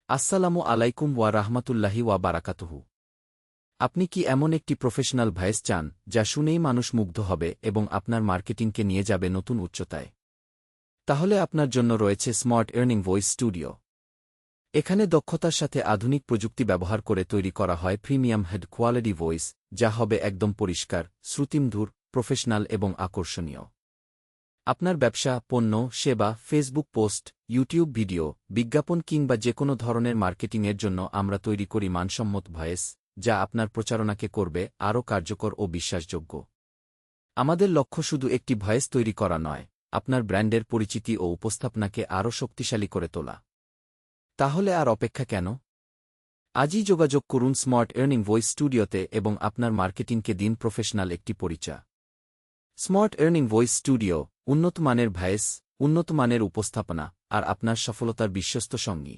আসসালামু আলাইকুম ওয়া রাহমাতুল্লাহি ওয়া বারাকাতুহু। আপনি কি এমন একটি প্রফেশনাল ভয়েস চান যা শুনেই মানুষ মুগ্ধ হবে এবং আপনার মার্কেটিংকে নিয়ে যাবে নতুন উচ্চতায়? তাহলে আপনার জন্য রয়েছে স্মার্ট আর্নিং ভয়েস স্টুডিও। এখানে দক্ষতার সাথে আধুনিক প্রযুক্তি ব্যবহার করে তৈরি করা হয় প্রিমিয়াম হেড কোয়ালিটি ভয়েস, যা হবে একদম পরিষ্কার, শ্রুতিমধুর, প্রফেশনাল এবং আকর্ষণীয়। আপনার ব্যবসা, পণ্য, সেবা, ফেসবুক পোস্ট, ইউটিউব ভিডিও, বিজ্ঞাপন কিংবা যেকোনো ধরনের মার্কেটিংয়ের জন্য আমরা তৈরি করি মানসম্মত ভয়েস, যা আপনার প্রচারণাকে করবে আরও কার্যকর ও বিশ্বাসযোগ্য। আমাদের লক্ষ্য শুধু একটি ভয়েস তৈরি করা নয়, আপনার ব্র্যান্ডের পরিচিতি ও উপস্থাপনাকে আরও শক্তিশালী করে তোলা। তাহলে আর অপেক্ষা কেন? আজই যোগাযোগ করুন স্মার্ট আর্নিং ভয়েস স্টুডিওতে এবং আপনার মার্কেটিংকে দিন প্রফেশনাল একটি পরিচয়। স্মার্ট আর্নিং ভয়েস স্টুডিও, উন্নত মানের ভয়েস, উন্নত মানের উপস্থাপনা, আর আপনার সফলতার বিশ্বস্ত সঙ্গী।